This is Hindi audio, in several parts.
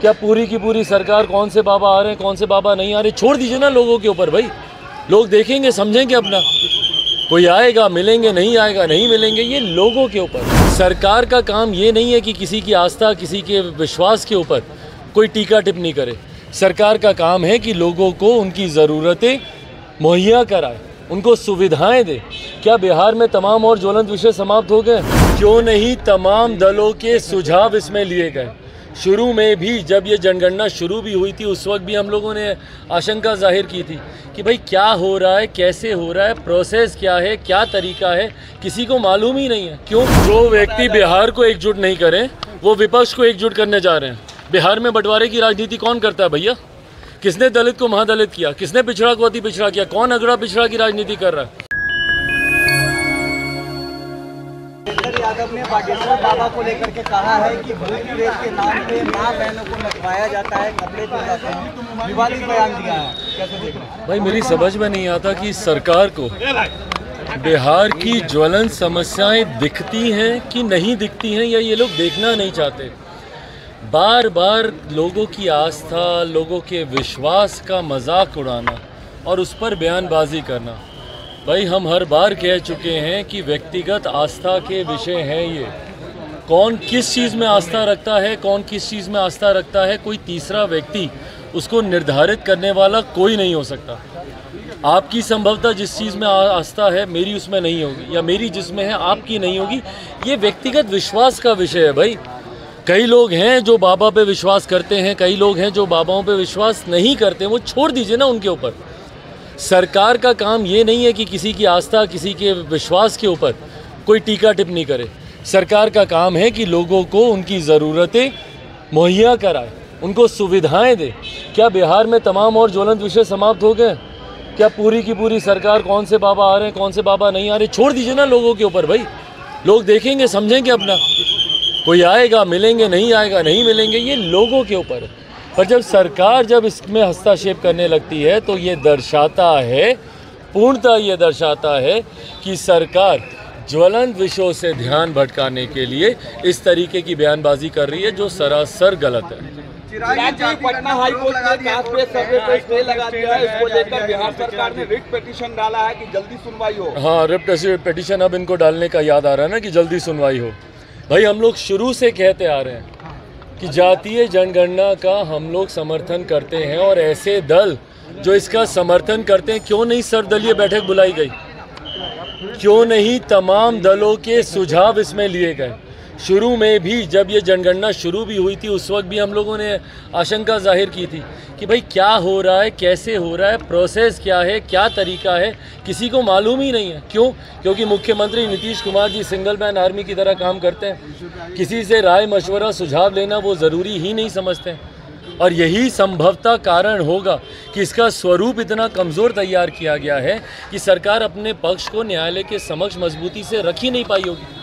क्या पूरी की पूरी सरकार कौन से बाबा आ रहे हैं कौन से बाबा नहीं आ रहे, छोड़ दीजिए ना लोगों के ऊपर भाई। लोग देखेंगे समझेंगे अपना, कोई आएगा मिलेंगे, नहीं आएगा नहीं मिलेंगे, ये लोगों के ऊपर। सरकार का काम ये नहीं है कि किसी की आस्था किसी के विश्वास के ऊपर कोई टीका टिप्पणी करे। सरकार का काम है कि लोगों को उनकी ज़रूरतें मुहैया कराए, उनको सुविधाएं दे। क्या बिहार में तमाम और ज्वलंत विषय समाप्त हो गए? क्यों नहीं तमाम दलों के सुझाव इसमें लिए गए? शुरू में भी जब ये जनगणना शुरू भी हुई थी उस वक्त भी हम लोगों ने आशंका जाहिर की थी कि भाई क्या हो रहा है, कैसे हो रहा है, प्रोसेस क्या है, क्या तरीका है, किसी को मालूम ही नहीं है। क्यों? जो व्यक्ति बिहार को एकजुट नहीं करें वो विपक्ष को एकजुट करने जा रहे हैं। बिहार में बंटवारे की राजनीति कौन करता है भैया? किसने दलित को महादलित किया? किसने पिछड़ा को अति पिछड़ा किया? कौन अगड़ा पिछड़ा की राजनीति कर रहा है? यादव ने बागेश्वर बाबा को लेकर के कहा है कि भूत प्रेत के नाम पे मां बहनों को नचवाया जाता है, कपड़े धोए जाते हैं, विवादित बयान दिया है। कैसे देख रहे हैं भाई? मेरी समझ में नहीं आता कि सरकार को बिहार की ज्वलंत समस्याएं दिखती हैं कि नहीं दिखती हैं, या ये लोग देखना नहीं चाहते। बार बार लोगों की आस्था, लोगों के विश्वास का मजाक उड़ाना और उस पर बयानबाजी करना। भाई हम हर बार कह चुके हैं कि व्यक्तिगत आस्था के विषय हैं ये। कौन किस चीज़ में आस्था रखता है, कौन किस चीज़ में आस्था रखता है, कोई तीसरा व्यक्ति उसको निर्धारित करने वाला कोई नहीं हो सकता। आपकी संभवतः जिस चीज़ में आस्था है मेरी उसमें नहीं होगी, या मेरी जिसमें है आपकी नहीं होगी। ये व्यक्तिगत विश्वास का विषय है भाई। कई लोग हैं जो बाबा पे विश्वास करते हैं, कई लोग हैं जो बाबाओं पे विश्वास नहीं करते, वो छोड़ दीजिए ना उनके ऊपर। सरकार का काम ये नहीं है कि किसी की आस्था किसी के विश्वास के ऊपर कोई टीका टिप्पणी करे। सरकार का काम है कि लोगों को उनकी ज़रूरतें मुहैया कराए, उनको सुविधाएं दे। क्या बिहार में तमाम और ज्वलंत विषय समाप्त हो गए? क्या पूरी की पूरी सरकार कौन से बाबा आ रहे हैं कौन से बाबा नहीं आ रहे, छोड़ दीजिए ना लोगों के ऊपर भाई। लोग देखेंगे समझेंगे अपना, कोई आएगा मिलेंगे, नहीं आएगा नहीं मिलेंगे, ये लोगों के ऊपर है। पर जब सरकार जब इसमें हस्तक्षेप करने लगती है तो ये दर्शाता है, पूर्णतः ये दर्शाता है कि सरकार ज्वलंत विषयों से ध्यान भटकाने के लिए इस तरीके की बयानबाजी कर रही है जो सरासर गलत है। पटना हाई कोर्ट ने कास्ट सर्वे पर स्टे लगा दिया है, इसको लेकर बिहार सरकार ने रिट पिटीशन डाला है कि जल्दी सुनवाई हो। हाँ, रिट पिटीशन अब इनको डालने का याद आ रहा है ना कि जल्दी सुनवाई हो। भाई हम लोग शुरू से कहते आ रहे हैं कि जातीय जनगणना का हम लोग समर्थन करते हैं, और ऐसे दल जो इसका समर्थन करते हैं, क्यों नहीं सर्वदलीय बैठक बुलाई गई? क्यों नहीं तमाम दलों के सुझाव इसमें लिए गए? शुरू में भी जब ये जनगणना शुरू भी हुई थी उस वक्त भी हम लोगों ने आशंका जाहिर की थी कि भाई क्या हो रहा है, कैसे हो रहा है, प्रोसेस क्या है, क्या तरीका है, किसी को मालूम ही नहीं है। क्यों? क्योंकि मुख्यमंत्री Nitish Kumar ji single man army की तरह काम करते हैं। किसी से राय मशवरा सुझाव लेना वो ज़रूरी ही नहीं समझते हैं, और यही संभवतः कारण होगा कि इसका स्वरूप इतना कमज़ोर तैयार किया गया है कि सरकार अपने पक्ष को न्यायालय के समक्ष मजबूती से रख ही नहीं पाई होगी,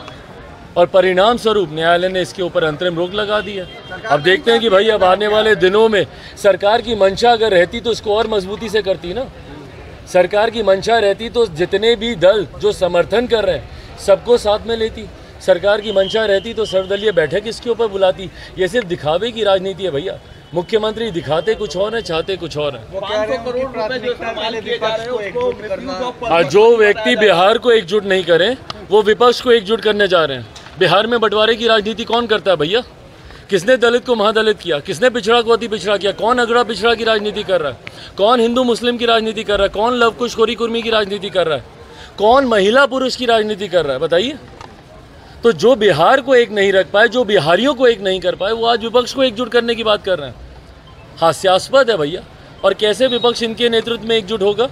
और परिणाम स्वरूप न्यायालय ने इसके ऊपर अंतरिम रोक लगा दी है। अब देखते हैं कि भाई अब आने वाले दिनों में सरकार की मंशा अगर रहती तो इसको और मजबूती से करती ना। सरकार की मंशा रहती तो जितने भी दल जो समर्थन कर रहे हैं सबको साथ में लेती। सरकार की मंशा रहती तो सर्वदलीय बैठक इसके ऊपर बुलाती। ये सिर्फ दिखावे की राजनीति है भैया। मुख्यमंत्री दिखाते कुछ और है, चाहते कुछ और है। 500 करोड़ रुपए जो इस्तेमाल किए जा रहे हैं उसको जो व्यक्ति बिहार को एकजुट नहीं करें वो विपक्ष को एकजुट करने जा रहे हैं। बिहार में बंटवारे की राजनीति कौन करता है भैया? किसने दलित को महादलित किया? किसने पिछड़ा को अति पिछड़ा किया? कौन अगड़ा पिछड़ा की राजनीति कर रहा है? कौन हिंदू मुस्लिम की राजनीति कर रहा है? कौन लव कुश खोरी कुर्मी की राजनीति कर रहा है? कौन महिला पुरुष की राजनीति कर रहा है? बताइए। तो जो बिहार को एक नहीं रख पाए, जो बिहारियों को एक नहीं कर पाए, वो आज विपक्ष को एकजुट करने की बात कर रहे हैं। हास्यास्पद है भैया। और कैसे विपक्ष इनके नेतृत्व में एकजुट होगा?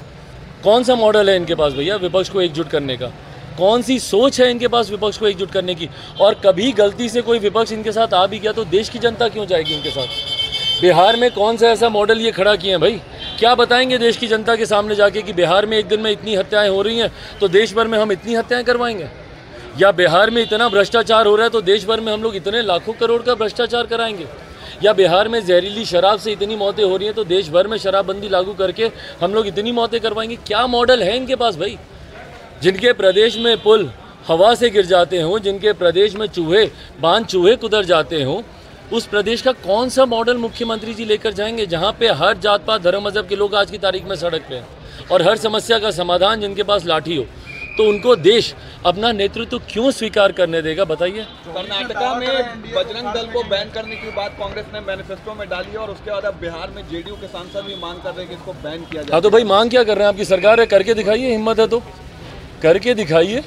कौन सा मॉडल है इनके पास भैया विपक्ष को एकजुट करने का? कौन सी सोच है इनके पास विपक्ष को एकजुट करने की? और कभी गलती से कोई विपक्ष इनके साथ आ भी गया तो देश की जनता क्यों जाएगी इनके साथ? बिहार में कौन सा ऐसा मॉडल ये खड़ा किए हैं भाई? क्या बताएंगे देश की जनता के सामने जाके कि बिहार में एक दिन में इतनी हत्याएं हो रही हैं तो देश भर में हम इतनी हत्याएं करवाएंगे? या बिहार में इतना भ्रष्टाचार हो रहा है तो देश भर में हम लोग इतने लाखों करोड़ का भ्रष्टाचार कराएंगे? या बिहार में जहरीली शराब से इतनी मौतें हो रही हैं तो देश भर में शराबबंदी लागू करके हम लोग इतनी मौतें करवाएंगे? क्या मॉडल है इनके पास भाई? जिनके प्रदेश में पुल हवा से गिर जाते हों, जिनके प्रदेश में बांध चूहे कुतर जाते हों, उस प्रदेश का कौन सा मॉडल मुख्यमंत्री जी लेकर जाएंगे जहां पे हर जात पात धर्म मजहब के लोग आज की तारीख में सड़क पे हैं और हर समस्या का समाधान जिनके पास लाठी हो, तो उनको देश अपना नेतृत्व क्यों स्वीकार करने देगा, बताइए। कर्नाटका में बजरंग दल को बैन करने की बात कांग्रेस ने मैनिफेस्टो में डाली और उसके बाद अब बिहार में जेडीयू के सांसद भी मांग कर रहे हैं कि इसको बैन किया जाए। हाँ तो भाई मांग क्या कर रहे हैं, आपकी सरकार है, करके दिखाइए, हिम्मत है तो करके दिखाइए।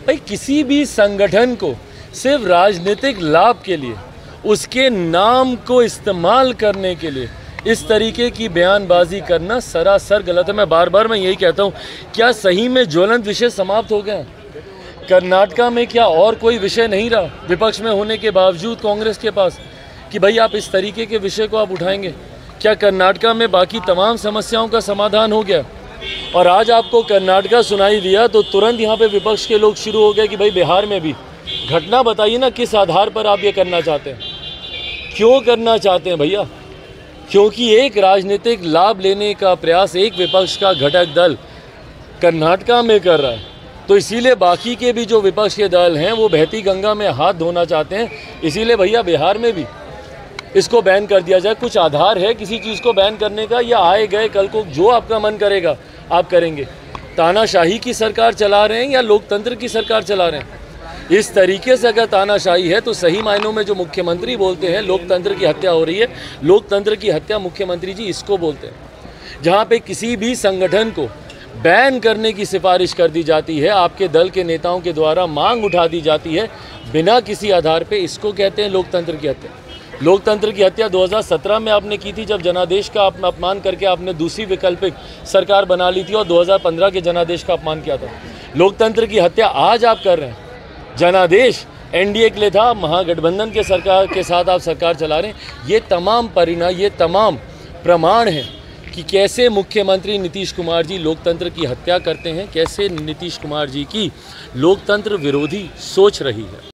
भाई किसी भी संगठन को सिर्फ राजनीतिक लाभ के लिए, उसके नाम को इस्तेमाल करने के लिए इस तरीके की बयानबाजी करना सरासर गलत है। मैं बार यही कहता हूँ, क्या सही में ज्वलंत विषय समाप्त हो गए? कर्नाटका में क्या और कोई विषय नहीं रहा विपक्ष में होने के बावजूद कांग्रेस के पास कि भाई आप इस तरीके के विषय को आप उठाएंगे? क्या कर्नाटका में बाकी तमाम समस्याओं का समाधान हो गया? और आज आपको कर्नाटका सुनाई दिया तो तुरंत यहाँ पे विपक्ष के लोग शुरू हो गए कि भाई बिहार में भी घटना बताइए ना, किस आधार पर आप ये करना चाहते हैं, क्यों करना चाहते हैं भैया? क्योंकि एक राजनीतिक लाभ लेने का प्रयास एक विपक्ष का घटक दल कर्नाटका में कर रहा है, तो इसीलिए बाकी के भी जो विपक्ष के दल हैं वो बहती गंगा में हाथ धोना चाहते हैं। इसीलिए भैया बिहार में भी इसको बैन कर दिया जाए। कुछ आधार है किसी चीज़ को बैन करने का, या आए गए कल को जो आपका मन करेगा आप करेंगे? तानाशाही की सरकार चला रहे हैं या लोकतंत्र की सरकार चला रहे हैं? इस तरीके से अगर तानाशाही है तो सही मायनों में जो मुख्यमंत्री बोलते हैं लोकतंत्र की हत्या हो रही है। लोकतंत्र की हत्या मुख्यमंत्री जी इसको बोलते हैं, जहाँ पे किसी भी संगठन को बैन करने की सिफारिश कर दी जाती है, आपके दल के नेताओं के द्वारा मांग उठा दी जाती है बिना किसी आधार पे, इसको कहते हैं लोकतंत्र की हत्या। लोकतंत्र की हत्या 2017 में आपने की थी, जब जनादेश का अपमान करके आपने दूसरी वैकल्पिक सरकार बना ली थी, और 2015 के जनादेश का अपमान किया था। लोकतंत्र की हत्या आज आप कर रहे हैं। जनादेश एनडीए के लिए था, महागठबंधन के सरकार के साथ आप सरकार चला रहे हैं। ये तमाम परिणाम, ये तमाम प्रमाण हैं कि कैसे मुख्यमंत्री नीतीश कुमार जी लोकतंत्र की हत्या करते हैं, कैसे नीतीश कुमार जी की लोकतंत्र विरोधी सोच रही है।